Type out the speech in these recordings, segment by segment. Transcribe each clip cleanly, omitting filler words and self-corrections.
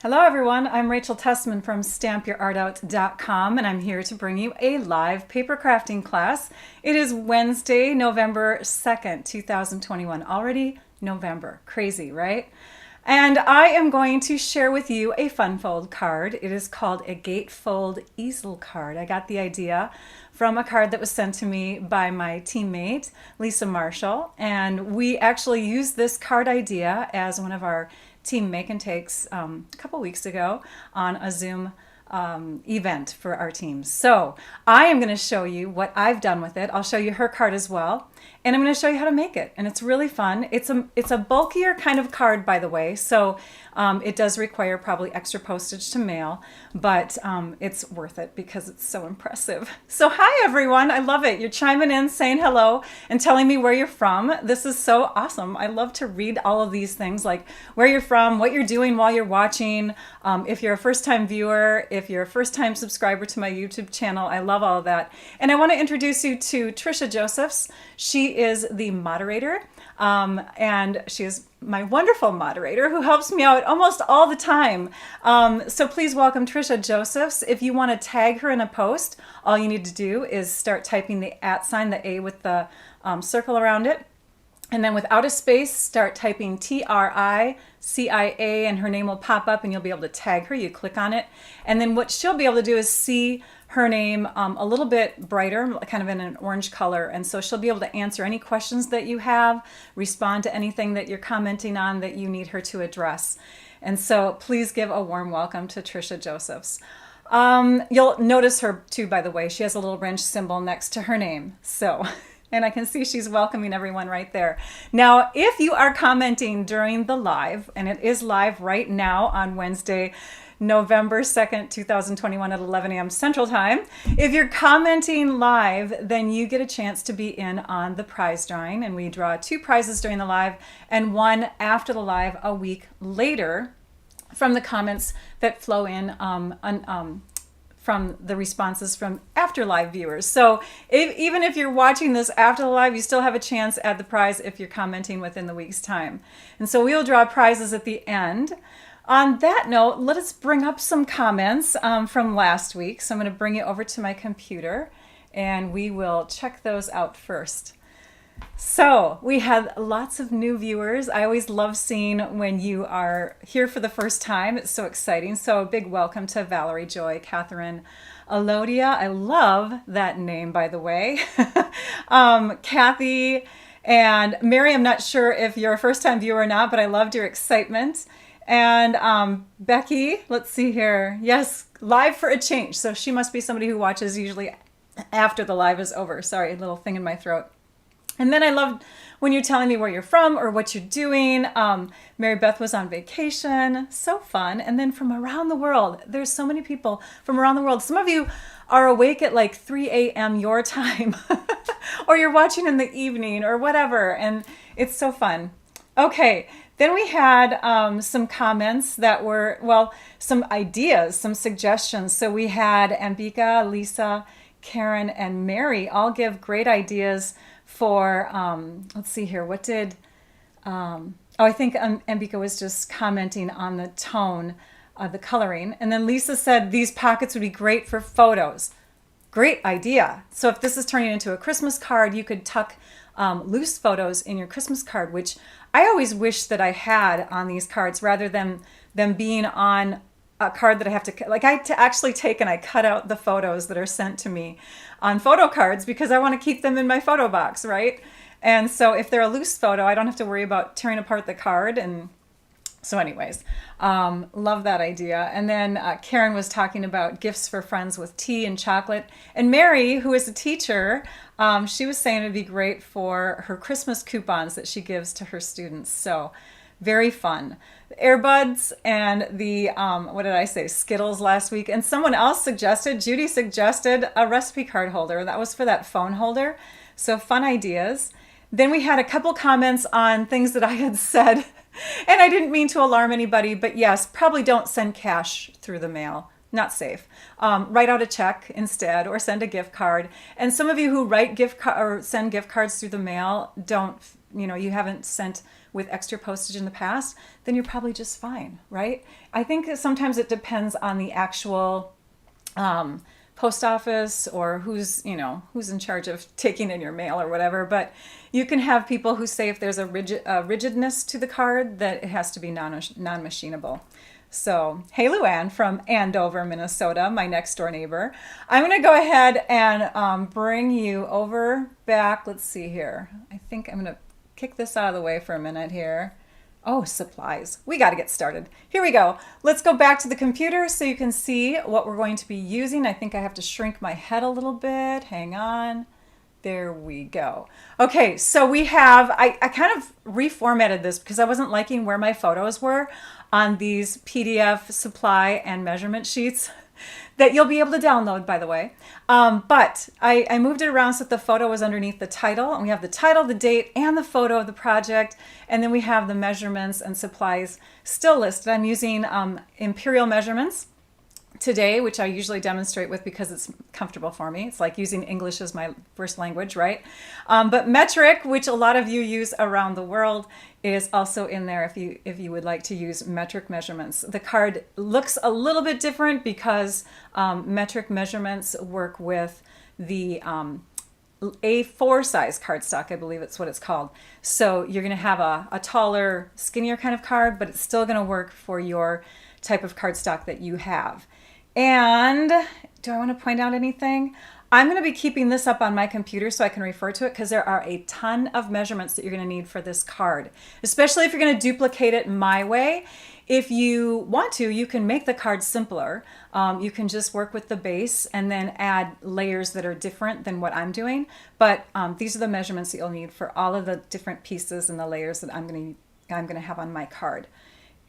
Hello everyone, I'm Rachel Tessman from stampyourartout.com and I'm here to bring you a live paper crafting class. It is Wednesday, November 2nd, 2021. Already November. Crazy, right? And I am going to share with you a fun fold card. It is called a gatefold easel card. I got the idea from a card that was sent to me by my teammate, Lisa Marshall, and we actually used this card idea as one of our team make and takes a couple weeks ago on a Zoom event for our teams. So I am going to show you what I've done with it. I'll show you her card as well, and I'm going to show you how to make it. And it's really fun. It's a bulkier kind of card, by the way, so it does require probably extra postage to mail, but it's worth it because it's so impressive. So hi everyone, I love it. You're chiming in, saying hello, and telling me where you're from. This is so awesome. I love to read all of these things, like where you're from, what you're doing while you're watching. If you're a first-time viewer, if you're a first-time subscriber to my YouTube channel, I love all of that. And I want to introduce you to Trisha Josephs. She is the moderator, and she is my wonderful moderator who helps me out almost all the time. So please welcome Trisha Josephs. If you want to tag her in a post, all you need to do is start typing the @ the A with the circle around it. And then without a space, start typing TRICIA and her name will pop up and you'll be able to tag her. You click on it. And then what she'll be able to do is see her name a little bit brighter, kind of in an orange color. And so she'll be able to answer any questions that you have, respond to anything that you're commenting on that you need her to address. And so please give a warm welcome to Trisha Josephs. You'll notice her too, by the way. She has a little wrench symbol next to her name. So... and I can see she's welcoming everyone right there. Now, if you are commenting during the live, and it is live right now on Wednesday, November 2nd, 2021 at 11 a.m. Central Time, if you're commenting live, then you get a chance to be in on the prize drawing. And we draw 2 prizes during the live and 1 after the live a week later from the comments that flow in from the responses from after live viewers. So even if you're watching this after the live, you still have a chance at the prize if you're commenting within the week's time. And so we'll draw prizes at the end. On that note, let us bring up some comments from last week. So I'm going to bring you over to my computer and we will check those out first. So we had lots of new viewers. I always love seeing when you are here for the first time. It's so exciting. So a big welcome to Valerie, Joy, Catherine, Elodia. I love that name, by the way. Kathy and Mary, I'm not sure if you're a first-time viewer or not, but I loved your excitement. And Becky, let's see here. Yes, live for a change. So she must be somebody who watches usually after the live is over. Sorry, a little thing in my throat. And then I loved when you're telling me where you're from or what you're doing. Mary Beth was on vacation. So fun. And then from around the world, there's so many people from around the world. Some of you are awake at like 3 a.m. your time or you're watching in the evening or whatever. And it's so fun. Okay. Then we had some comments that were, well, some ideas, some suggestions. So we had Ambika, Lisa, Karen, and Mary all give great ideas for, let's see here, what did, I think Ambika was just commenting on the tone of the coloring. And then Lisa said these pockets would be great for photos. Great idea. So if this is turning into a Christmas card, you could tuck loose photos in your Christmas card, which I always wish that I had on these cards rather than them being on a card that I have to, like I actually take and I cut out the photos that are sent to me on photo cards because I want to keep them in my photo box, right? And so if they're a loose photo, I don't have to worry about tearing apart the card. And so anyways, love that idea. And then Karen was talking about gifts for friends with tea and chocolate. And Mary, who is a teacher, she was saying it'd be great for her Christmas coupons that she gives to her students. So very fun. The earbuds and the, what did I say, Skittles last week. And someone else suggested, Judy suggested a recipe card holder. That was for that phone holder. So fun ideas. Then we had a couple comments on things that I had said. And I didn't mean to alarm anybody, but yes, probably don't send cash through the mail. Not safe. Write out a check instead or send a gift card. And some of you who write or send gift cards through the mail don't, you haven't sent with extra postage in the past, then you're probably just fine, right? I think that sometimes it depends on the actual post office or who's in charge of taking in your mail or whatever. But you can have people who say if there's a rigidness to the card that it has to be non-machinable. So, hey Luann from Andover, Minnesota, my next door neighbor. I'm going to go ahead and bring you over back. Let's see here. I think I'm going to kick this out of the way for a minute here. Oh, supplies. We got to get started. Here we go. Let's go back to the computer so you can see what we're going to be using. I think I have to shrink my head a little bit. Hang on. There we go. Okay, so we have, I kind of reformatted this because I wasn't liking where my photos were on these PDF supply and measurement sheets that you'll be able to download, by the way. But I moved it around so that the photo was underneath the title. And we have the title, the date, and the photo of the project. And then we have the measurements and supplies still listed. I'm using imperial measurements today, which I usually demonstrate with because it's comfortable for me. It's like using English as my first language, right? But metric, which a lot of you use around the world, is also in there if you would like to use metric measurements. The card looks a little bit different because metric measurements work with the A4 size cardstock, I believe it's what it's called. So you're going to have a taller, skinnier kind of card, but it's still going to work for your type of cardstock that you have. And do I want to point out anything? I'm going to be keeping this up on my computer so I can refer to it because there are a ton of measurements that you're going to need for this card, especially if you're going to duplicate it my way. If you want to, you can make the card simpler. You can just work with the base and then add layers that are different than what I'm doing. But these are the measurements that you'll need for all of the different pieces and the layers that I'm going to have on my card.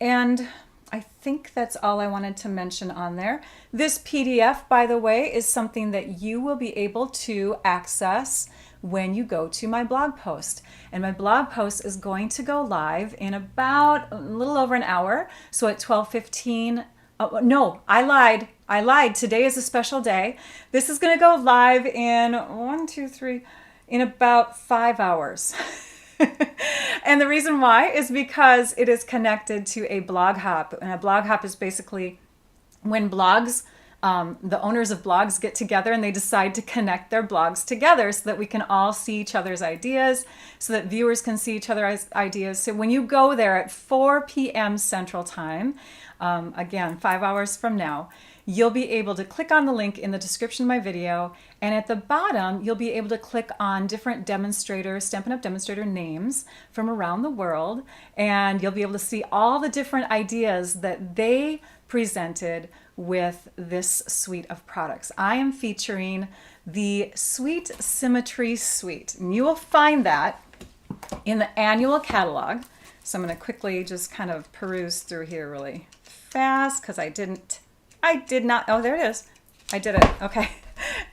And I think that's all I wanted to mention on there. This PDF, by the way, is something that you will be able to access when you go to my blog post. And my blog post is going to go live in about a little over an hour. So at 12:15, no, I lied. Today is a special day. This is going to go live in in about 5 hours. And the reason why is because it is connected to a blog hop. And a blog hop is basically when blogs, the owners of blogs get together and they decide to connect their blogs together so that we can all see each other's ideas, so that viewers can see each other's ideas. So when you go there at 4 p.m. Central Time, again, 5 hours from now, you'll be able to click on the link in the description of my video, and at the bottom you'll be able to click on different demonstrators, Stampin' Up! Demonstrator names from around the world, and you'll be able to see all the different ideas that they presented with this suite of products. I am featuring the Sweet Symmetry Suite, and you will find that in the annual catalog. So I'm going to quickly just kind of peruse through here really fast because I did not, oh, there it is. I did it, okay.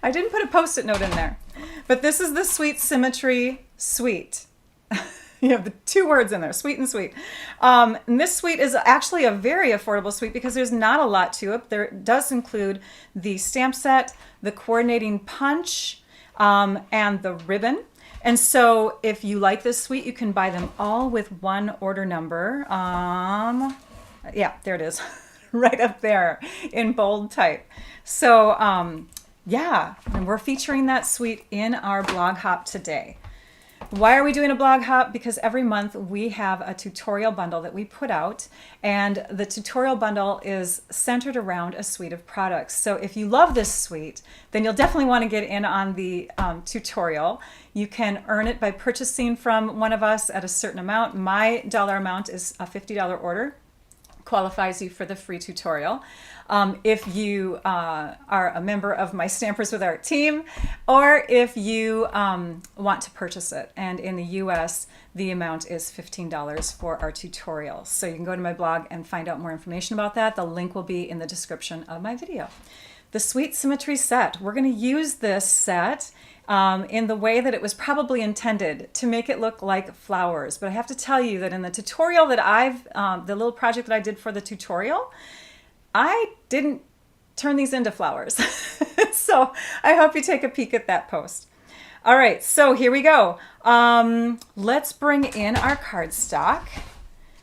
I didn't put a Post-it note in there. But this is the Sweet Symmetry Suite. You have the two words in there, sweet and sweet. And this suite is actually a very affordable suite because there's not a lot to it. There does include the stamp set, the coordinating punch, and the ribbon. And so if you like this suite, you can buy them all with one order number. Yeah, there it is. Right up there in bold type. So yeah, and we're featuring that suite in our blog hop today. Why are we doing a blog hop? Because every month we have a tutorial bundle that we put out, and the tutorial bundle is centered around a suite of products. So if you love this suite, then you'll definitely want to get in on the tutorial. You can earn it by purchasing from one of us at a certain amount. My dollar amount is a $50 order. Qualifies you for the free tutorial. If you are a member of my Stampers with Art team, or if you want to purchase it. And in the US, the amount is $15 for our tutorial. So you can go to my blog and find out more information about that. The link will be in the description of my video. The Sweet Symmetry set. We're going to use this set in the way that it was probably intended, to make it look like flowers. But I have to tell you that in the tutorial that the little project that I did for the tutorial, I didn't turn these into flowers. So I hope you take a peek at that post. All right, so here we go. Let's bring in our cardstock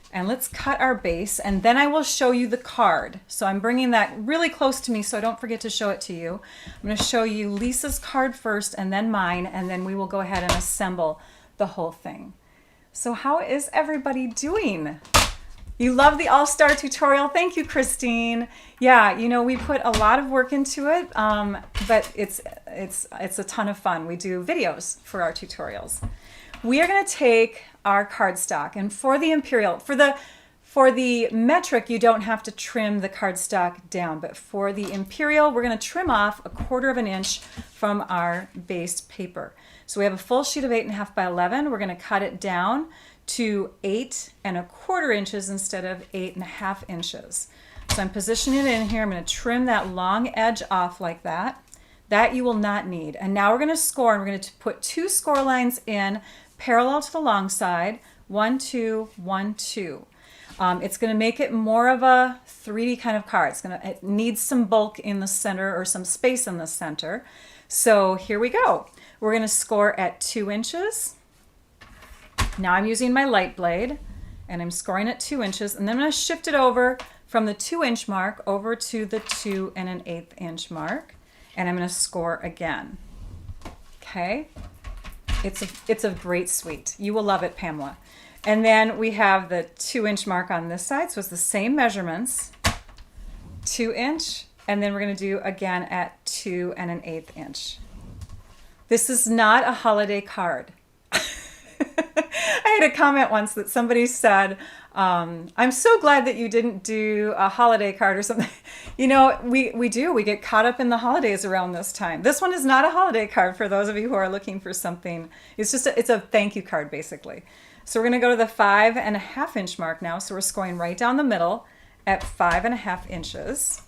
and let's cut our base, and then I will show you the card. So I'm bringing that really close to me so I don't forget to show it to you. I'm going to show you Lisa's card first and then mine, and then we will go ahead and assemble the whole thing. So how is everybody doing? You love the all-star tutorial. Thank you, Christine. Yeah, you know, we put a lot of work into it, but it's a ton of fun. We do videos for our tutorials. We are going to take our cardstock, and for the imperial, for the metric, you don't have to trim the cardstock down, but for the imperial, we're going to trim off 1/4 of an inch from our base paper. So we have a full sheet of 8.5 by 11. We're going to cut it down to 8.25 inches instead of 8.5 inches. So I'm positioning it in here. I'm going to trim that long edge off like that. That you will not need. And now we're going to score, and we're going to put 2 score lines in parallel to the long side. 1, 2, 1, 2. It's going to make it more of a 3D kind of card. It needs some bulk in the center, or some space in the center. So here we go. We're going to score at 2 inches. Now I'm using my light blade, and I'm scoring at 2 inches, and then I'm going to shift it over from the 2-inch mark over to the 2 1/8 inch mark, and I'm going to score again. Okay, it's a great suite. You will love it, Pamela. And then we have the 2-inch mark on this side, so it's the same measurements, 2 inch, and then we're going to do again at 2 1/8 inch. This is not a holiday card. I had a comment once that somebody said, I'm so glad that you didn't do a holiday card or something. You know, we get caught up in the holidays around this time. This one is not a holiday card for those of you who are looking for something. It's a thank you card, basically. So we're going to go to the 5.5 inch mark now. So we're scoring right down the middle at 5.5 inches.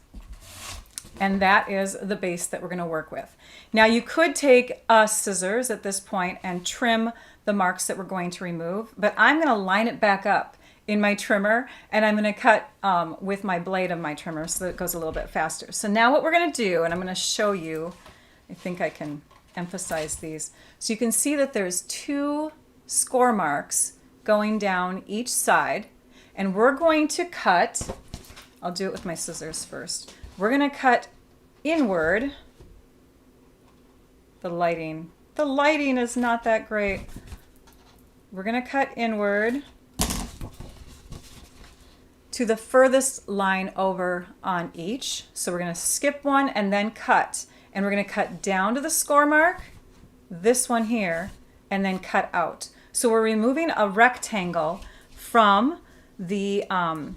And that is the base that we're going to work with. Now you could take scissors at this point and trim the marks that we're going to remove, but I'm going to line it back up in my trimmer, and I'm going to cut with my blade of my trimmer so that it goes a little bit faster. So now what we're going to do, and I'm going to show you, I think I can emphasize these. So you can see that there's 2 score marks going down each side, and we're going to cut, I'll do it with my scissors first. We're going to cut inward. The lighting is not that great. We're going to cut inward to the furthest line over on each. So we're going to skip one and then cut. And we're going to cut down to the score mark, this one here, and then cut out. So we're removing a rectangle from the, I'm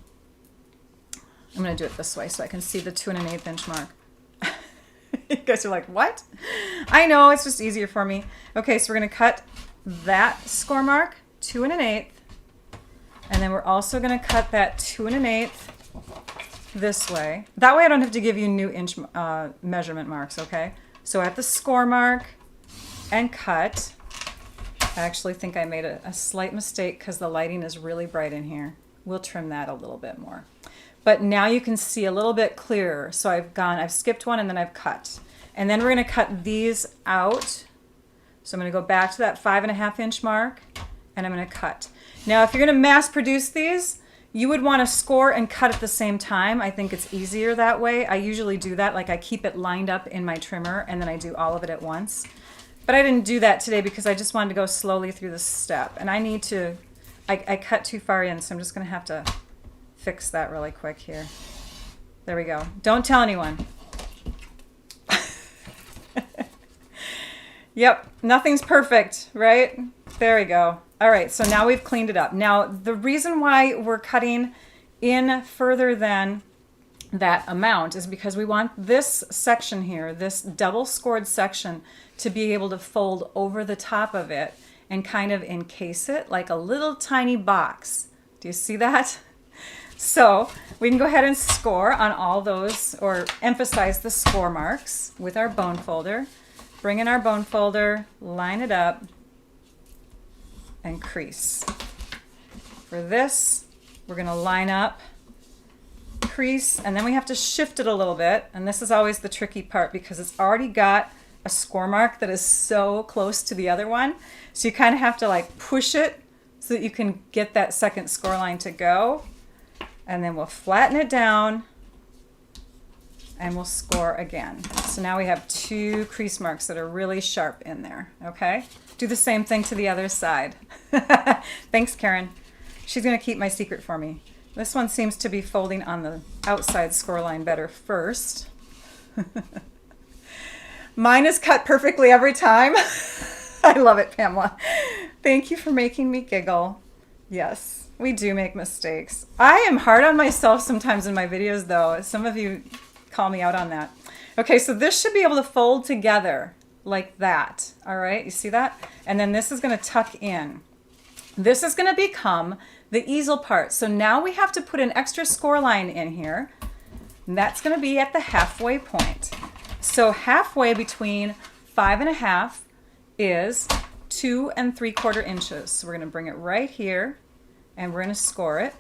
going to do it this way so I can see the 2 1/8 inch mark. You guys are like, what? I know, it's just easier for me. Okay, so we're going to cut that score mark, 2 1/8, and then we're also going to cut that 2 1/8 this way. That way I don't have to give you new inch measurement marks, okay? So at the score mark and cut. I actually think I made a slight mistake because the lighting is really bright in here. We'll trim that a little bit more. But now you can see a little bit clearer. So I've skipped one and then I've cut. And then we're going to cut these out. So I'm going to go back to that 5.5 inch mark, and I'm going to cut. Now, if you're going to mass produce these, you would want to score and cut at the same time. I think it's easier that way. I usually do that, like I keep it lined up in my trimmer and then I do all of it at once. But I didn't do that today because I just wanted to go slowly through this step. And I need to, I cut too far in, so I'm just going to have to fix that really quick here. There we go. Don't tell anyone. Yep, nothing's perfect, right? There we go. All right, so now we've cleaned it up. Now, the reason why we're cutting in further than that amount is because we want this section here, this double scored section, to be able to fold over the top of it and kind of encase it like a little tiny box. Do you see that? So we can go ahead and score on all those, or emphasize the score marks with our bone folder. Bring in our bone folder, line it up, and crease. For this, we're going to line up, crease, and then we have to shift it a little bit. And this is always the tricky part because it's already got a score mark that is so close to the other one. So you kind of have to like push it so that you can get that second score line to go. And then we'll flatten it down and we'll score again. So now we have 2 crease marks that are really sharp in there, okay? Do the same thing to the other side. Thanks, Karen. She's gonna keep my secret for me. This one seems to be folding on the outside score line better first. Mine is cut perfectly every time. I love it, Pamela. Thank you for making me giggle. Yes, we do make mistakes. I am hard on myself sometimes in my videos though. Some of you call me out on that. Okay, so this should be able to fold together like that. All right, you see that? And then this is gonna tuck in. This is gonna become the easel part. So now we have to put an extra score line in here. And that's gonna be at the halfway point. So halfway between 5.5 is 2 3/4 inches. So we're gonna bring it right here and we're gonna score it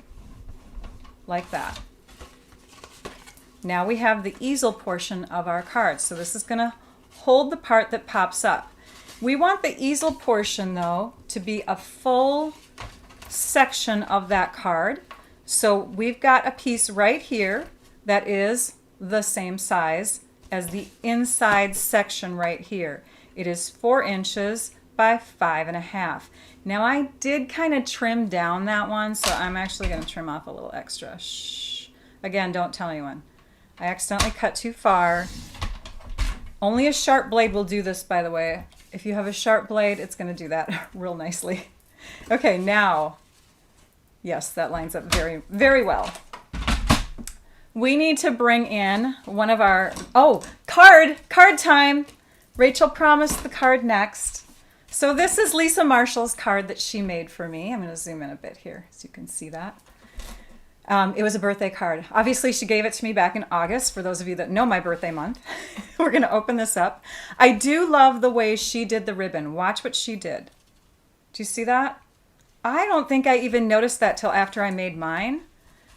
like that. Now we have the easel portion of our card. So this is gonna hold the part that pops up. We want the easel portion though to be a full section of that card. So we've got a piece right here that is the same size as the inside section right here. It is 4 inches by 5.5. Now I did kind of trim down that one, so I'm actually going to trim off a little extra. Shh. Again, don't tell anyone. I accidentally cut too far. Only a sharp blade will do this, by the way. If you have a sharp blade, it's going to do that real nicely. Okay, now, yes, that lines up very, very well. We need to bring in one of our, card time. Rachel promised the card next. So this is Lisa Marshall's card that she made for me. I'm going to zoom in a bit here so you can see that. It was a birthday card. Obviously, she gave it to me back in August, for those of you that know my birthday month. We're going to open this up. I do love the way she did the ribbon. Watch what she did. Do you see that? I don't think I even noticed that till after I made mine.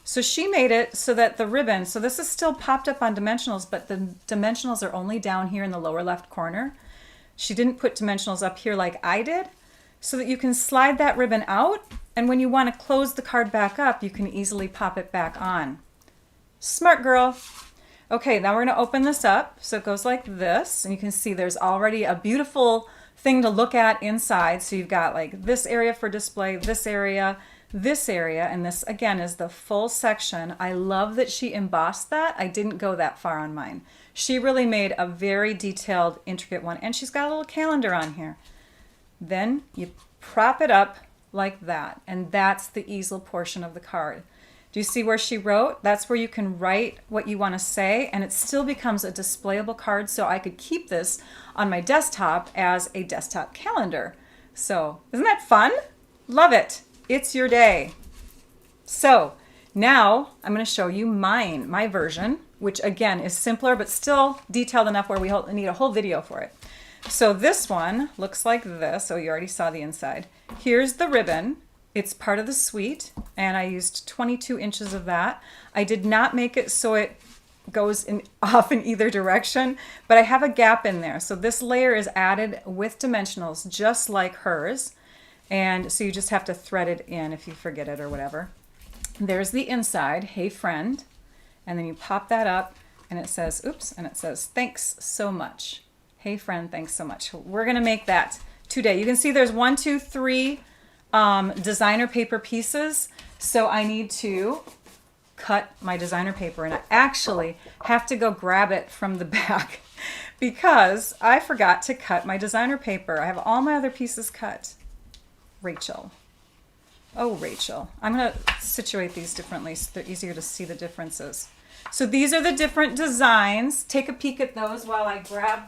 So she made it so that the ribbon, so this is still popped up on dimensionals, but the dimensionals are only down here in the lower left corner. She didn't put dimensionals up here like I did, so that you can slide that ribbon out, and when you want to close the card back up, you can easily pop it back on. Smart girl. Okay, now we're going to open this up. So it goes like this, and you can see there's already a beautiful thing to look at inside. So you've got like this area for display, this area, and this again is the full section. I love that she embossed that. I didn't go that far on mine. She really made a very detailed, intricate one, and she's got a little calendar on here. Then you prop it up like that, and that's the easel portion of the card. Do you see where she wrote? That's where you can write what you want to say, and it still becomes a displayable card, so I could keep this on my desktop as a desktop calendar. So isn't that fun? Love it. It's your day. So now I'm going to show you my version, which again is simpler but still detailed enough where we need a whole video for it. So this one looks like this. Oh, you already saw the inside. Here's the ribbon. It's part of the suite, and I used 22 inches of that. I did not make it so it goes off in either direction, but I have a gap in there. So this layer is added with dimensionals just like hers. And so you just have to thread it in if you forget it or whatever. There's the inside, hey friend. And then you pop that up and it says, oops, and it says, thanks so much. Hey friend, thanks so much. We're gonna make that today. You can see there's 1, 2, 3 designer paper pieces. So I need to cut my designer paper, and I actually have to go grab it from the back because I forgot to cut my designer paper. I have all my other pieces cut. Rachel. Oh, Rachel. I'm going to situate these differently so they're easier to see the differences. So these are the different designs. Take a peek at those while I grab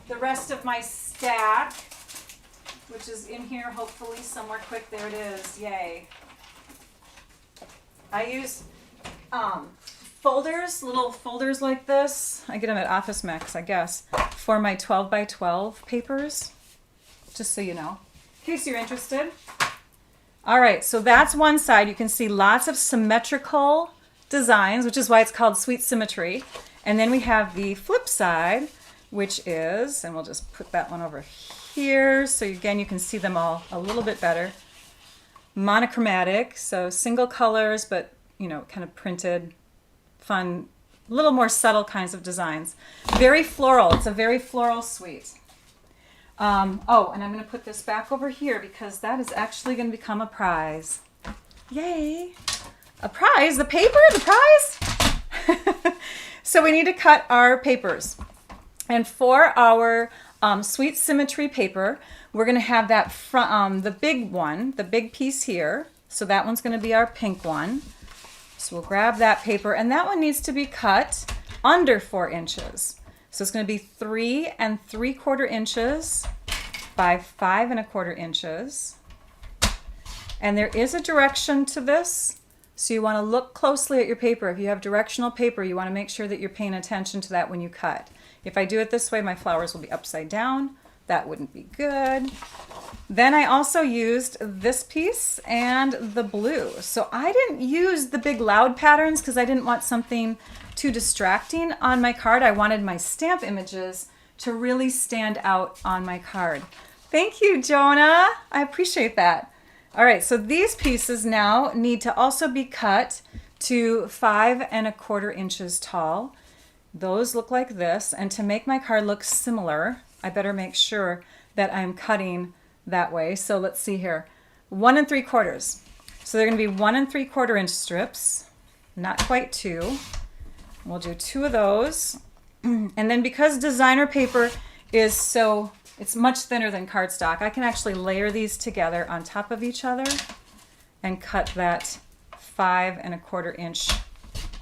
the rest of my stack, which is in here hopefully somewhere quick. There it is. Yay. I use folders, little folders like this. I get them at Office Max, I guess, for my 12 by 12 papers, just so you know. In case you're interested. All right, so that's one side. You can see lots of symmetrical designs, which is why it's called Sweet Symmetry. And then we have the flip side, which is, and we'll just put that one over here. So again, you can see them all a little bit better. Monochromatic, so single colors, but you know, kind of printed, fun, a little more subtle kinds of designs. Very floral. It's a very floral suite. Oh, and I'm going to put this back over here because that is actually going to become a prize. Yay! A prize? The paper? The prize? So we need to cut our papers. And for our Sweet Symmetry paper, we're going to have that front, the big one, the big piece here. So that one's going to be our pink one. So we'll grab that paper, and that one needs to be cut under 4 inches. So it's going to be 3 3/4 inches by 5 1/4 inches. And there is a direction to this. So you want to look closely at your paper. If you have directional paper, you want to make sure that you're paying attention to that when you cut. If I do it this way, my flowers will be upside down. That wouldn't be good. Then I also used this piece and the blue. So I didn't use the big loud patterns because I didn't want something too distracting on my card. I wanted my stamp images to really stand out on my card. Thank you, Jonah. I appreciate that. All right, so these pieces now need to also be cut to 5 1/4 inches tall. Those look like this, and to make my card look similar, I better make sure that I'm cutting that way. So let's see here, 1 3/4. So they're going to be 1 3/4 inch strips, not quite 2. We'll do 2 of those. And then because designer paper is so, it's much thinner than cardstock, I can actually layer these together on top of each other and cut that 5 1/4 inch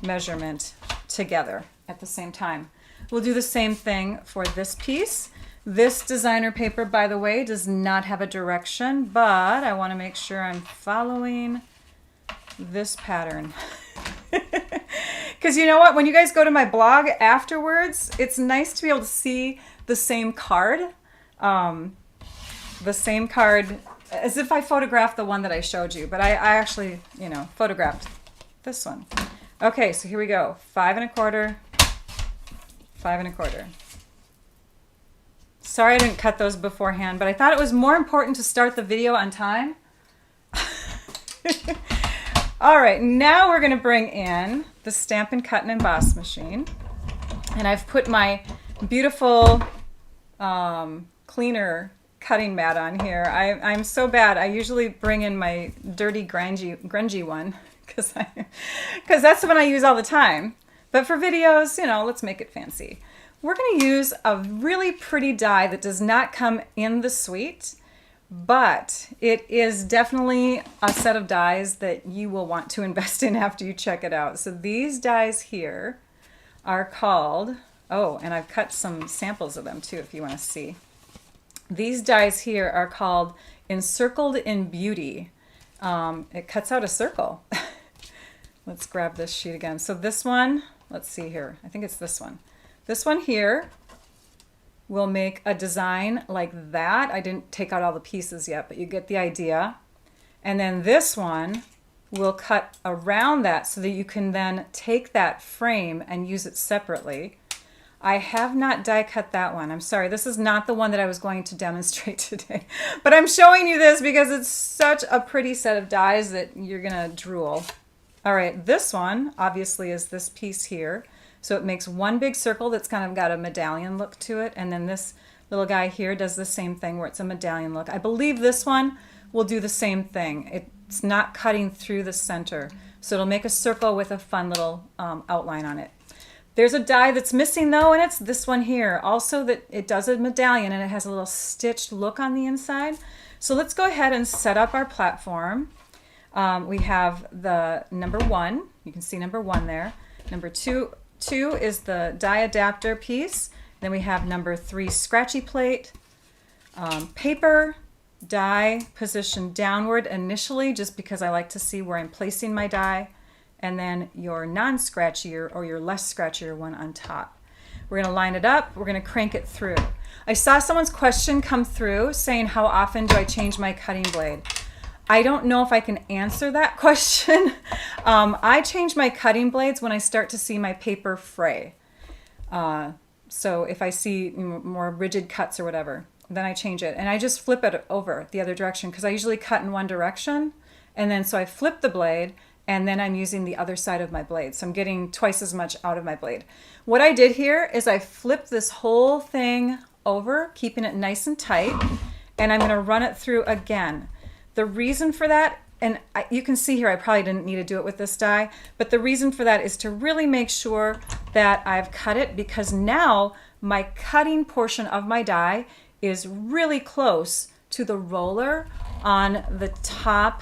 measurement together at the same time. We'll do the same thing for this piece. This designer paper, by the way, does not have a direction, but I want to make sure I'm following this pattern. Because you know what? When you guys go to my blog afterwards, it's nice to be able to see the same card. The same card as if I photographed the one that I showed you, but I actually, you know, photographed this one. Okay, so here we go. 5 1/4, 5 1/4. Sorry I didn't cut those beforehand, but I thought it was more important to start the video on time. All right, now we're going to bring in the Stampin' Cut and Emboss machine. And I've put my beautiful cleaner cutting mat on here. I'm so bad. I usually bring in my dirty, grungy one because that's the one I use all the time. But for videos, you know, let's make it fancy. We're going to use a really pretty die that does not come in the suite, but it is definitely a set of dies that you will want to invest in after you check it out. So these dies here are called, oh, and I've cut some samples of them too if you want to see. These dies here are called Encircled in Beauty. It cuts out a circle. Let's grab this sheet again. So this one, let's see here. I think it's this one. This one here will make a design like that. I didn't take out all the pieces yet, but you get the idea. And then this one will cut around that so that you can then take that frame and use it separately. I have not die cut that one. I'm sorry, this is not the one that I was going to demonstrate today. But I'm showing you this because it's such a pretty set of dies that you're gonna drool. All right, this one obviously is this piece here. So it makes one big circle that's kind of got a medallion look to it. And then this little guy here does the same thing where it's a medallion look. I believe this one will do the same thing. It's not cutting through the center. So it'll make a circle with a fun little outline on it. There's a die that's missing though, and it's this one here. Also that it does a medallion and it has a little stitched look on the inside. So let's go ahead and set up our platform. We have the number 1. You can see number 1 there. Number 2 is the die adapter piece. Then we have number 3 scratchy plate, paper, die positioned downward initially just because I like to see where I'm placing my die, and then your non-scratchier or your less scratchier one on top. We're going to line it up. We're going to crank it through. I saw someone's question come through saying how often do I change my cutting blade? I don't know if I can answer that question. I change my cutting blades when I start to see my paper fray. So if I see more rigid cuts or whatever, then I change it. And I just flip it over the other direction because I usually cut in one direction. And then so I flip the blade and then I'm using the other side of my blade. So I'm getting twice as much out of my blade. What I did here is I flipped this whole thing over, keeping it nice and tight, and I'm going to run it through again. The reason for that, and you can see here I probably didn't need to do it with this die, but the reason for that is to really make sure that I've cut it, because now my cutting portion of my die is really close to the roller on the top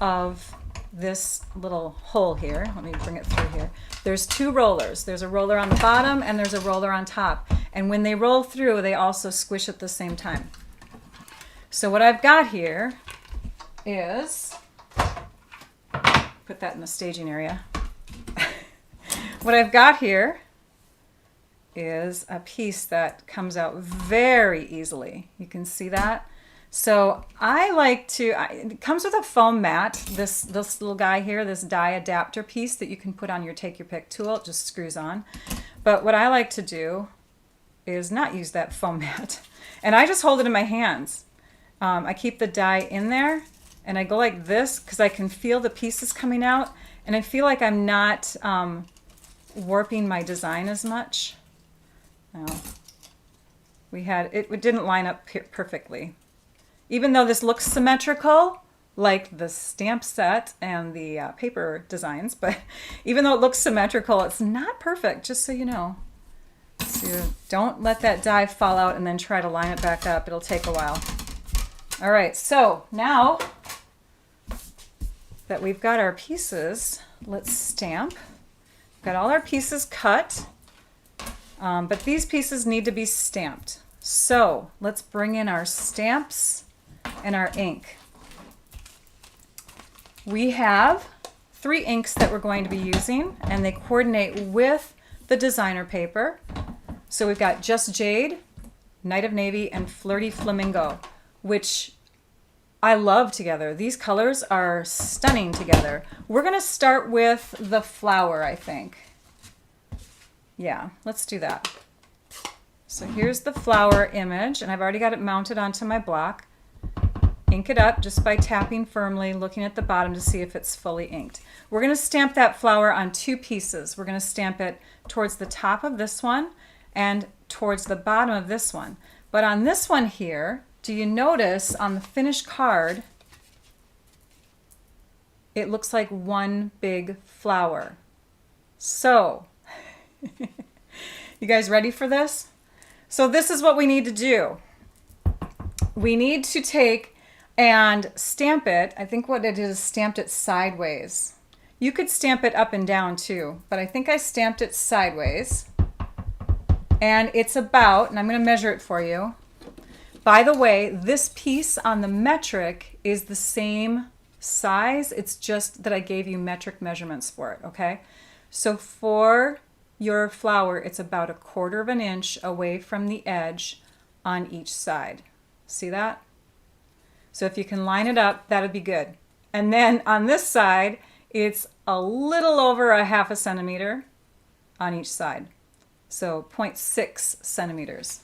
of this little hole here. Let me bring it through here. There's two rollers. There's a roller on the bottom and there's a roller on top. And when they roll through, they also squish at the same time. So what I've got here is, put that in the staging area. What I've got here is a piece that comes out very easily. You can see that. So I like to, it comes with a foam mat, this little guy here, this die adapter piece that you can put on your take your pick tool. It just screws on. But what I like to do is not use that foam mat. And I just hold it in my hands. I keep the die in there and I go like this because I can feel the pieces coming out, and I feel like I'm not warping my design as much. Now, it didn't line up perfectly. Even though this looks symmetrical, like the stamp set and the paper designs, but even though it looks symmetrical, it's not perfect, just so you know. So don't let that die fall out and then try to line it back up. It'll take a while. All right, so now that we've got our pieces, let's stamp. We've got all our pieces cut, but these pieces need to be stamped. So let's bring in our stamps and our ink. We have 3 inks that we're going to be using, and they coordinate with the designer paper. So we've got Just Jade, Night of Navy, and Flirty Flamingo, which I love together. These colors are stunning together. We're going to start with the flower, I think. Yeah, let's do that. So here's the flower image, and I've already got it mounted onto my block. Ink it up just by tapping firmly, looking at the bottom to see if it's fully inked. We're going to stamp that flower on 2 pieces. We're going to stamp it towards the top of this one and towards the bottom of this one. But on this one here, do you notice on the finished card, it looks like one big flower. So, you guys ready for this? So this is what we need to do. We need to take and stamp it. I think what I did is stamped it sideways. You could stamp it up and down too, but I think I stamped it sideways. And it's about, and I'm going to measure it for you. By the way, this piece on the metric is the same size. It's just that I gave you metric measurements for it, okay? So for your flower, it's about 1/4 inch away from the edge on each side. See that? So if you can line it up, that would be good. And then on this side, it's a little over 1/2 centimeter on each side. So 0.6 centimeters.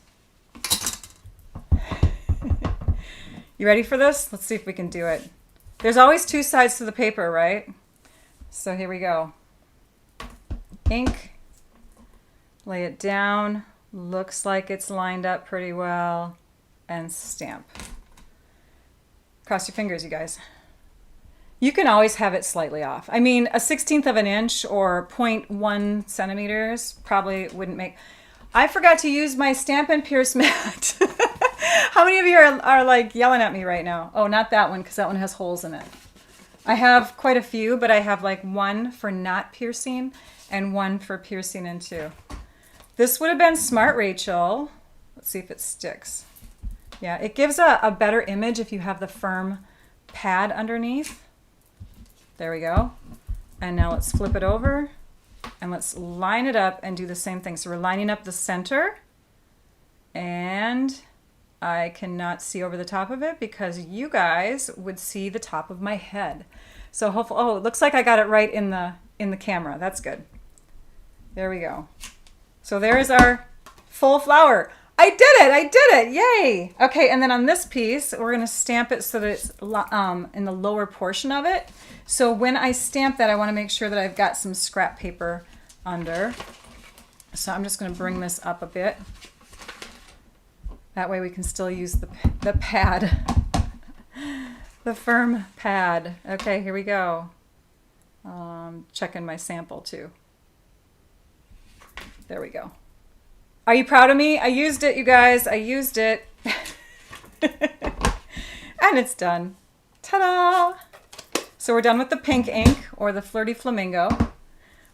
You ready for this? Let's see if we can do it. There's always 2 sides to the paper, right? So here we go. Ink, lay it down, looks like it's lined up pretty well, and stamp. Cross your fingers, you guys. You can always have it slightly off. I mean, 1/16 of an inch or 0.1 centimeters probably wouldn't make. I forgot to use my Stampin' Pierce mat. How many of you are like yelling at me right now? Oh, not that one, because that one has holes in it. I have quite a few, but I have like one for not piercing and one for piercing into. This would have been smart, Rachel. Let's see if it sticks. Yeah, it gives a better image if you have the firm pad underneath. There we go. And now let's flip it over and let's line it up and do the same thing. So we're lining up the center, and I cannot see over the top of it because you guys would see the top of my head. So hopefully, oh, it looks like I got it right in the camera. That's good. There we go. So there is our Full flower. I did it. I did it. Yay. Okay, and then on this piece, we're going to stamp it so that it's in the lower portion of it. So when I stamp that, I want to make sure that I've got some scrap paper under. So I'm just going to bring this up a bit. That way we can still use the pad, the firm pad. Okay, here we go. Checking my sample too. There we go. Are you proud of me? I used it, you guys. I used it. And it's done. Ta-da! So we're done with the pink ink or the Flirty Flamingo.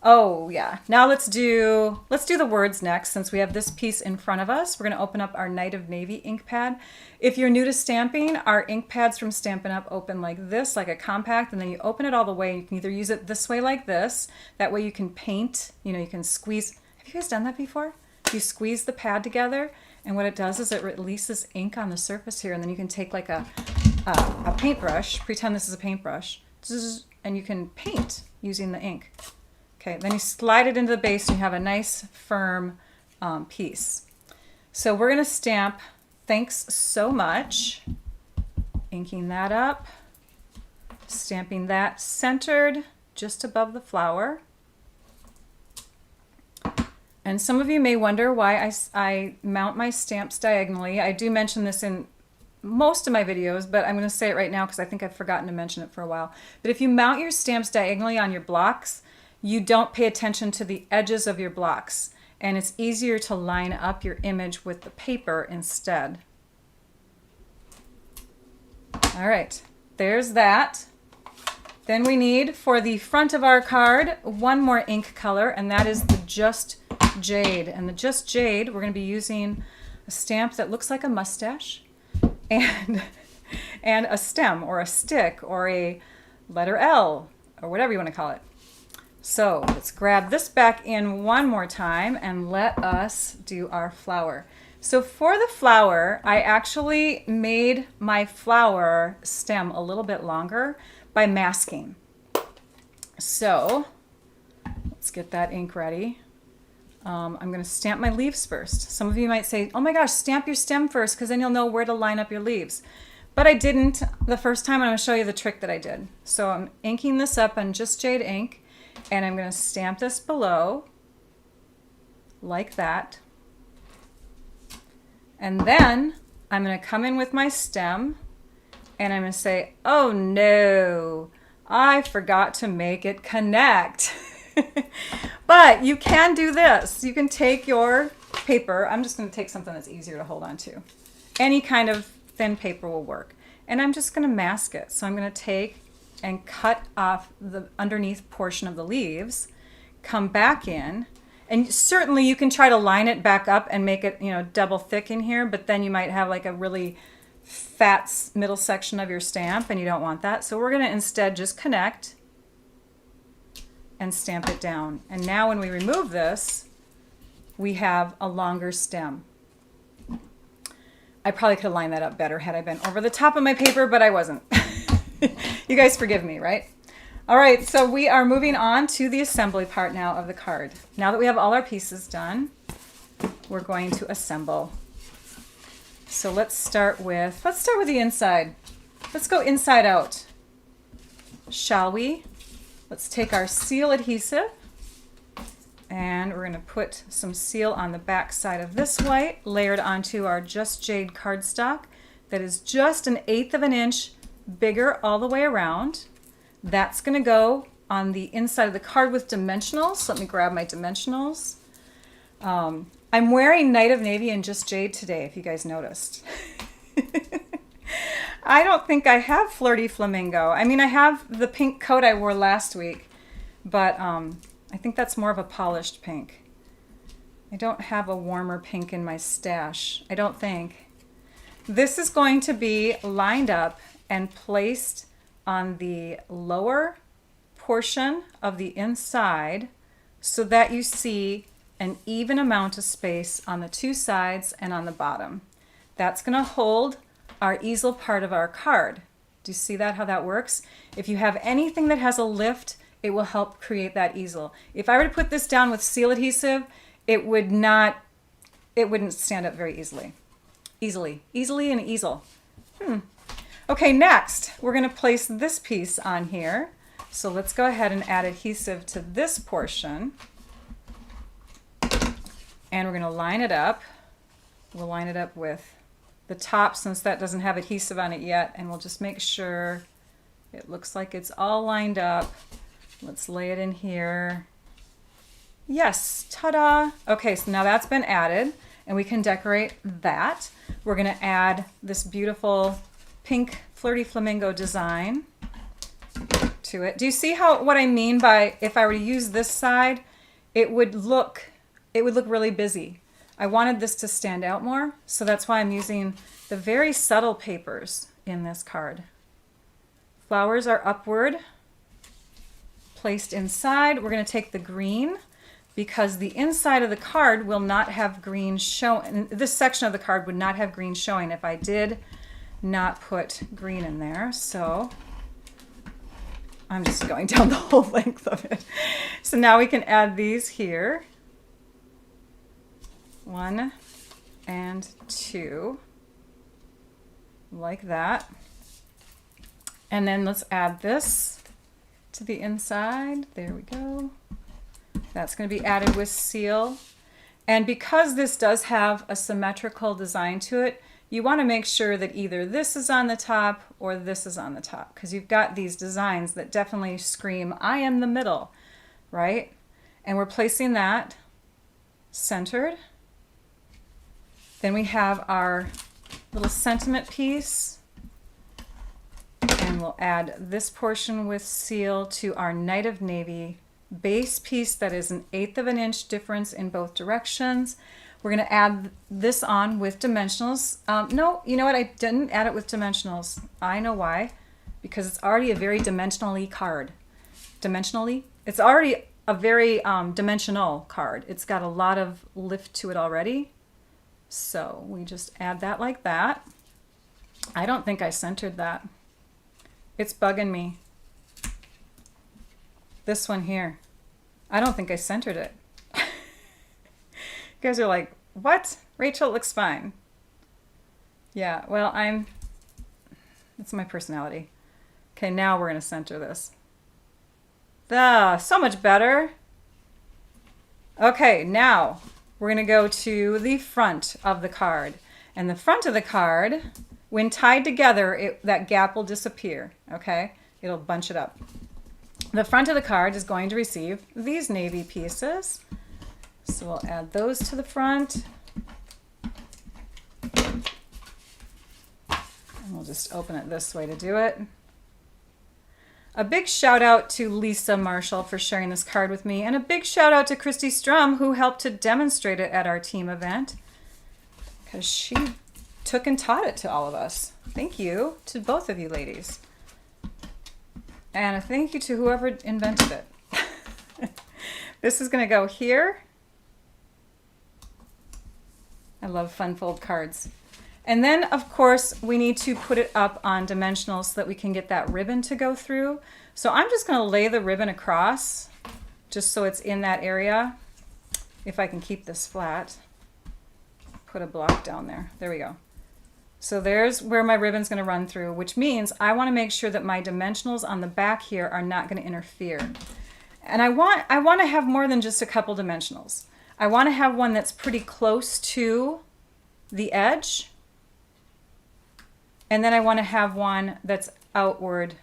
Oh yeah, now let's do the words next. Since we have this piece in front of us, we're going to open up our Night of Navy ink pad. If you're new to stamping, our ink pads from Stampin' Up! Open like this, like a compact, and then you open it all the way. You can either use it this way like this. That way you can paint, you can squeeze. Have you guys done that before? You squeeze the pad together, and what it does is it releases ink on the surface here, and then you can take like a paintbrush, pretend this is a paintbrush, and you can paint using the ink. Okay, then you slide it into the base and you have a nice firm piece. So we're going to stamp "Thanks so much," inking that up, stamping that centered just above the flower. And some of you may wonder why I mount my stamps diagonally. I do mention this in most of my videos, but I'm going to say it right now because I think I've forgotten to mention it for a while. But if you mount your stamps diagonally on your blocks, you don't pay attention to the edges of your blocks, and it's easier to line up your image with the paper instead. All right, there's that. Then we need, for the front of our card, one more ink color, and that is the Just Jade. And the Just Jade, we're going to be using a stamp that looks like a mustache and a stem or a stick or a letter L or whatever you want to call it. So let's grab this back in one more time and let us do our flower. So for the flower, I actually made my flower stem a little bit longer by masking. So let's get that ink ready. I'm going to stamp my leaves first. Some of you might say, oh my gosh, stamp your stem first because then you'll know where to line up your leaves. But I didn't the first time. I'm going to show you the trick that I did. So I'm inking this up on Just Jade ink. And I'm going to stamp this below like that. And then I'm going to come in with my stem and I'm going to say, oh no, I forgot to make it connect. But you can do this. You can take your paper. I'm just going to take something that's easier to hold on to. Any kind of thin paper will work. And I'm just going to mask it. So I'm going to take and cut off the underneath portion of the leaves, come back in, and certainly you can try to line it back up and make it, double thick in here, but then you might have like a really fat middle section of your stamp and you don't want that. So we're going to instead just connect and stamp it down. And now when we remove this, we have a longer stem. I probably could have lined that up better had I been over the top of my paper, but I wasn't. You guys forgive me, right? All right, so we are moving on to the assembly part now of the card. Now that we have all our pieces done, we're going to assemble. So let's start with the inside. Let's go inside out, shall we? Let's take our seal adhesive and we're going to put some seal on the back side of this white, layered onto our Just Jade cardstock that is just 1/8 of an inch bigger all the way around. That's going to go on the inside of the card with dimensionals. So let me grab my dimensionals. I'm wearing Night of Navy and Just Jade today, if you guys noticed. I don't think I have Flirty Flamingo. I mean, I have the pink coat I wore last week, but I think that's more of a polished pink. I don't have a warmer pink in my stash, I don't think. This is going to be lined up and placed on the lower portion of the inside so that you see an even amount of space on the two sides and on the bottom. That's going to hold our easel part of our card. Do you see that, how that works? If you have anything that has a lift, it will help create that easel. If I were to put this down with seal adhesive, it would not it wouldn't stand up very easily. Easily an easel. Okay, next we're going to place this piece on here. So let's go ahead and add adhesive to this portion. And we're going to line it up. We'll line it up with the top since that doesn't have adhesive on it yet. And we'll just make sure it looks like it's all lined up. Let's lay it in here. Yes, ta-da. Okay, so now that's been added and we can decorate that. We're going to add this beautiful pink flirty flamingo design to it. Do you see what I mean by if I were to use this side, it would look really busy. I wanted this to stand out more, so that's why I'm using the very subtle papers in this card. Flowers are upward, placed inside. We're going to take the green because the inside of the card will not have green showing. This section of the card would not have green showing if I did not put green in there. So I'm just going down the whole length of it. So now we can add these here. 1 and 2, like that. And then let's add this to the inside. There we go. That's going to be added with seal. And because this does have a symmetrical design to it, you want to make sure that either this is on the top or this is on the top, because you've got these designs that definitely scream, I am the middle, right? And we're placing that centered. Then we have our little sentiment piece, and we'll add this portion with seal to our Night of Navy base piece that is 1/8 of an inch difference in both directions. We're going to add this on with dimensionals. No, you know what? I didn't add it with dimensionals. I know why. Because it's already a very dimensionally card. Dimensionally? It's already a very dimensional card. It's got a lot of lift to it already. So we just add that like that. I don't think I centered that. It's bugging me. This one here. I don't think I centered it. You guys are like, what? Rachel, looks fine. Yeah, well, it's my personality. Okay, now we're going to center this. So much better. Okay, now we're going to go to the front of the card. And the front of the card, when tied together, that gap will disappear, okay? It'll bunch it up. The front of the card is going to receive these navy pieces. So we'll add those to the front. And we'll just open it this way to do it. A big shout out to Lisa Marshall for sharing this card with me, and a big shout out to Christy Strum who helped to demonstrate it at our team event because she took and taught it to all of us. Thank you to both of you ladies. And a thank you to whoever invented it. This is going to go here. I love fun fold cards. And then, of course, we need to put it up on dimensional so that we can get that ribbon to go through. So I'm just going to lay the ribbon across just so it's in that area. If I can keep this flat, put a block down there. There we go. So there's where my ribbon's going to run through, which means I want to make sure that my dimensionals on the back here are not going to interfere. And I want to have more than just a couple dimensionals. I want to have one that's pretty close to the edge. And then I want to have one that's outward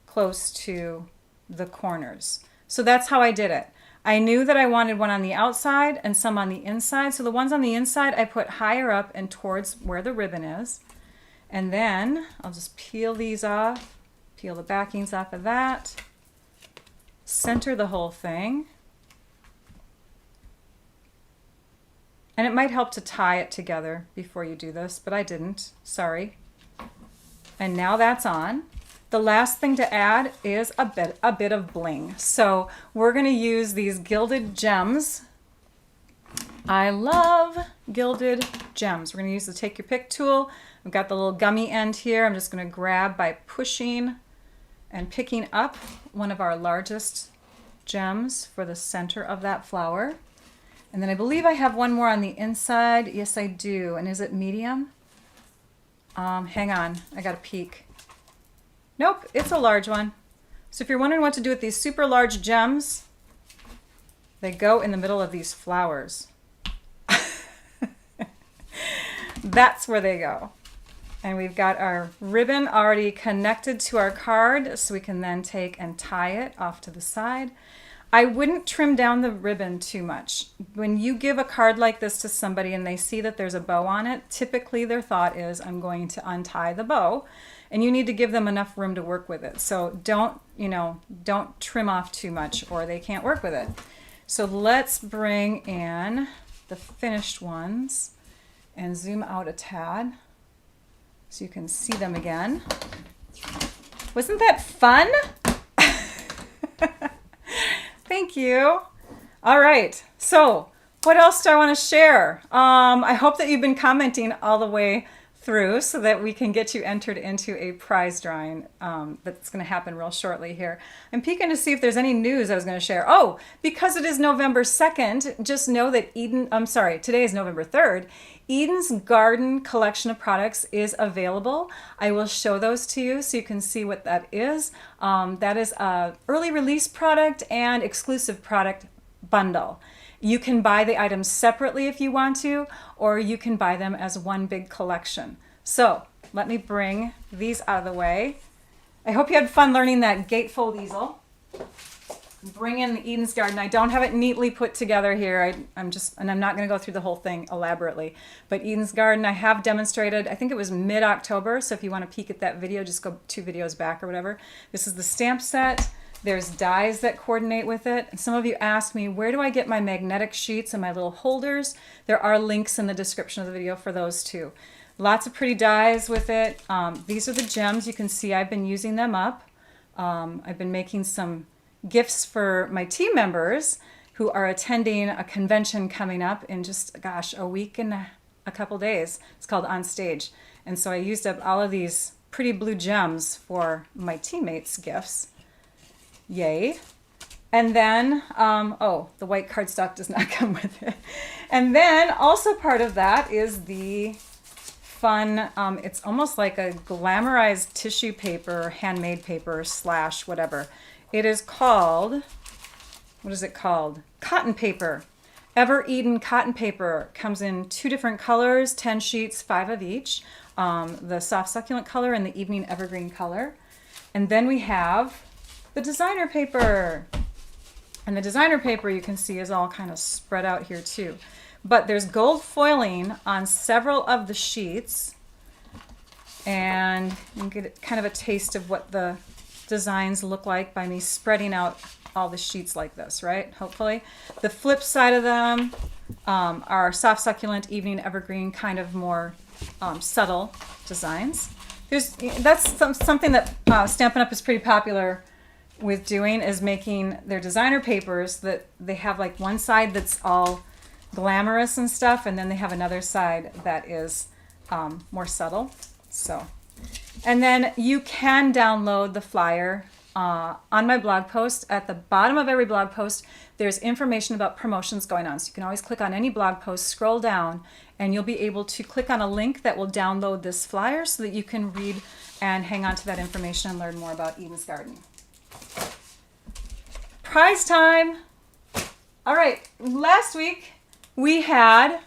close to the corners. So that's how I did it. I knew that I wanted one on the outside and some on the inside. So the ones on the inside I put higher up and towards where the ribbon is. And then I'll just peel these off, peel the backings off of that, center the whole thing. And it might help to tie it together before you do this, but I didn't, sorry. And now that's on. The last thing to add is a bit of bling. So we're going to use these Gilded Gems. I love Gilded Gems. We're going to use the Take Your Pick tool. I've got the little gummy end here. I'm just going to grab by pushing and picking up one of our largest gems for the center of that flower. And then I believe I have one more on the inside. Yes, I do. And is it medium? Hang on, I got a peek. Nope, it's a large one. So if you're wondering what to do with these super large gems, they go in the middle of these flowers. That's where they go. And we've got our ribbon already connected to our card, so we can then take and tie it off to the side. I wouldn't trim down the ribbon too much. When you give a card like this to somebody and they see that there's a bow on it, typically their thought is, I'm going to untie the bow, and you need to give them enough room to work with it. So don't trim off too much or they can't work with it. So let's bring in the finished ones and zoom out a tad so you can see them again. Wasn't that fun? Thank you. All right, so what else do I want to share? I hope that you've been commenting all the way through so that we can get you entered into a prize drawing that's going to happen real shortly here. I'm peeking to see if there's any news I was going to share. Oh, because it is November 2nd, just know that today is November 3rd. Eden's Garden collection of products is available. I will show those to you so you can see what that is. That is a early release product and exclusive product bundle. You can buy the items separately if you want to, or you can buy them as one big collection. So let me bring these out of the way. I hope you had fun learning that gatefold easel. Bring in the Eden's Garden. I don't have it neatly put together here. I'm not going to go through the whole thing elaborately. But Eden's Garden, I have demonstrated, I think it was mid-October. So if you want to peek at that video, just go 2 videos back or whatever. This is the stamp set. There's dies that coordinate with it. And some of you ask me, where do I get my magnetic sheets and my little holders? There are links in the description of the video for those too. Lots of pretty dies with it. These are the gems. You can see I've been using them up. I've been making some gifts for my team members who are attending a convention coming up in just, gosh, a week and a couple days. It's called On Stage. And so I used up all of these pretty blue gems for my teammates' gifts. Yay. And then, the white cardstock does not come with it. And then also part of that is the fun, it's almost like a glamorized tissue paper, handmade paper / whatever. It is called, what is it called? Cotton paper. Ever Eden cotton paper comes in 2 different colors, 10 sheets, 5 of each. The soft succulent color and the evening evergreen color. And then we have the designer paper. And the designer paper you can see is all kind of spread out here too. But there's gold foiling on several of the sheets. And you can get kind of a taste of what the designs look like by me spreading out all the sheets like this, right? Hopefully. The flip side of them are soft succulent, evening evergreen, kind of more subtle designs. That's something that Stampin' Up! Is pretty popular with doing, is making their designer papers that they have like one side that's all glamorous and stuff, and then they have another side that is more subtle. So, and then you can download the flyer on my blog post. At the bottom of every blog post, there's information about promotions going on. So you can always click on any blog post, scroll down, and you'll be able to click on a link that will download this flyer so that you can read and hang on to that information and learn more about Eden's Garden. Prize time. All right, last week we had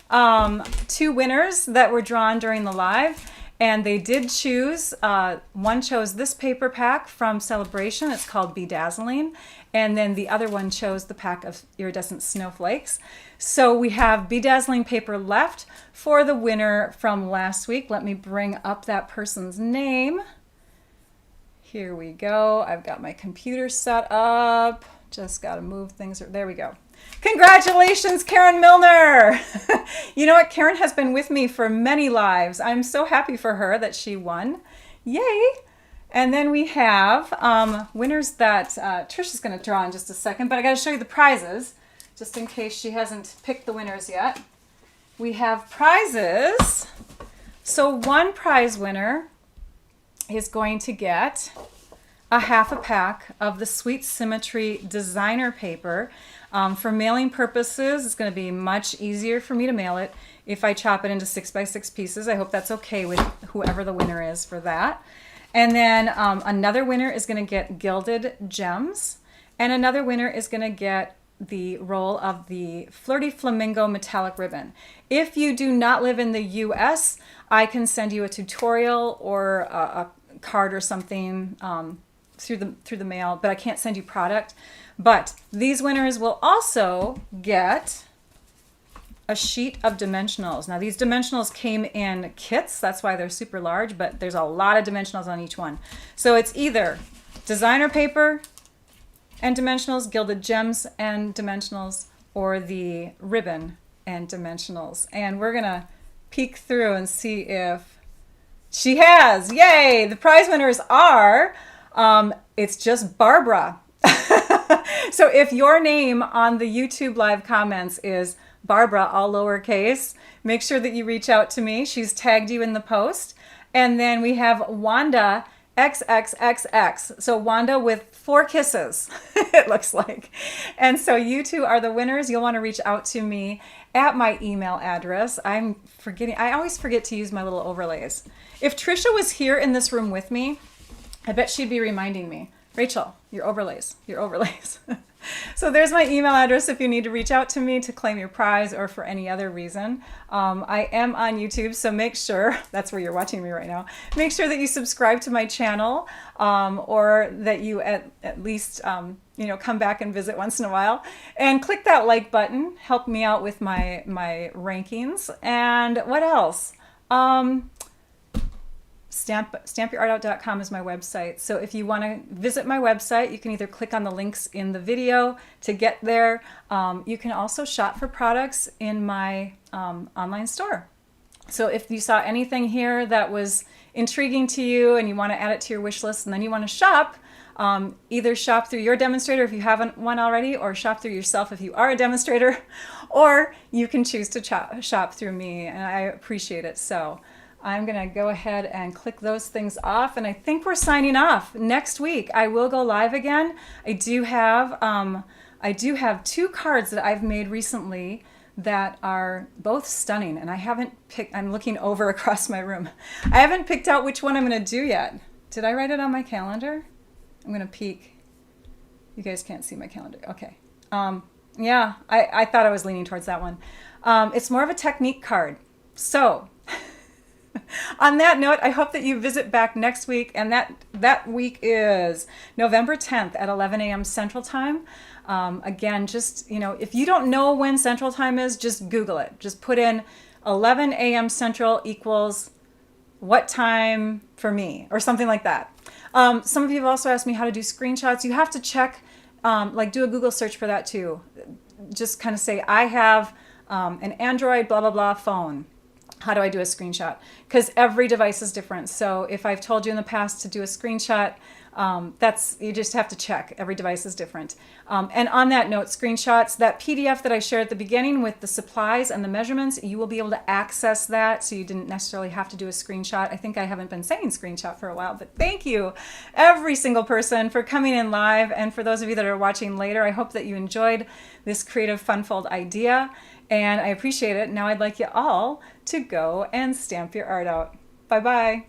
2 winners that were drawn during the live. And they did choose, one chose this paper pack from Celebration. It's called Bedazzling. And then the other one chose the pack of iridescent snowflakes. So we have Bedazzling paper left for the winner from last week. Let me bring up that person's name. Here we go. I've got my computer set up. Just got to move things. There we go. Congratulations, Karen Milner. You know what? Karen has been with me for many lives. I'm so happy for her that she won. Yay. And then we have winners that Trisha's going to draw in just a second, but I got to show you the prizes just in case she hasn't picked the winners yet. We have prizes. So one prize winner is going to get a half a pack of the Sweet Symmetry designer paper. For mailing purposes, it's going to be much easier for me to mail it if I chop it into 6x6 pieces. I hope that's okay with whoever the winner is for that. And then another winner is going to get Gilded Gems. And another winner is going to get the roll of the Flirty Flamingo Metallic Ribbon. If you do not live in the US, I can send you a tutorial or a card or something through the mail, but I can't send you product. But these winners will also get a sheet of dimensionals. Now these dimensionals came in kits, that's why they're super large, but there's a lot of dimensionals on each one. So it's either designer paper and dimensionals, Gilded Gems and dimensionals, or the ribbon and dimensionals. And we're gonna peek through and see if she has. Yay! The prize winners are, it's just Barbara. So if your name on the YouTube live comments is Barbara, all lowercase, make sure that you reach out to me. She's tagged you in the post. And then we have Wanda XXXX. So Wanda with 4 kisses, it looks like. And so you two are the winners. You'll want to reach out to me at my email address. I always forget to use my little overlays. If Trisha was here in this room with me, I bet she'd be reminding me, Rachel, your overlays, your overlays. So there's my email address if you need to reach out to me to claim your prize or for any other reason. I am on YouTube, so make sure, that's where you're watching me right now, make sure that you subscribe to my channel or that you at least come back and visit once in a while. And click that like button, help me out with my rankings. And what else? Stampyourartout.com is my website. So if you want to visit my website, you can either click on the links in the video to get there. You can also shop for products in my online store. So if you saw anything here that was intriguing to you and you want to add it to your wish list and then you want to shop, either shop through your demonstrator if you haven't one already, or shop through yourself if you are a demonstrator, or you can choose to shop through me, and I appreciate it. So I'm going to go ahead and click those things off, and I think we're signing off. Next week I will go live again. I do have 2 cards that I've made recently that are both stunning, and I haven't picked. I'm looking over across my room. I haven't picked out which one I'm going to do yet. Did I write it on my calendar? I'm going to peek. You guys can't see my calendar. Okay. Yeah, I thought I was leaning towards that one. It's more of a technique card. So on that note, I hope that you visit back next week, and that week is November 10th at 11 a.m. Central Time. Again, just, if you don't know when Central Time is, just Google it. Just put in 11 a.m. Central equals what time for me, or something like that. Some of you have also asked me how to do screenshots. You have to check, do a Google search for that too. Just kind of say, I have an Android blah, blah, blah phone. How do I do a screenshot? Because every device is different. So if I've told you in the past to do a screenshot, you just have to check. Every device is different. And on that note, screenshots, that PDF that I shared at the beginning with the supplies and the measurements, you will be able to access that, so you didn't necessarily have to do a screenshot. I think I haven't been saying screenshot for a while, but thank you, every single person, for coming in live. And for those of you that are watching later, I hope that you enjoyed this creative funfold idea, and I appreciate it. Now I'd like you all to go and stamp your art out. Bye-bye.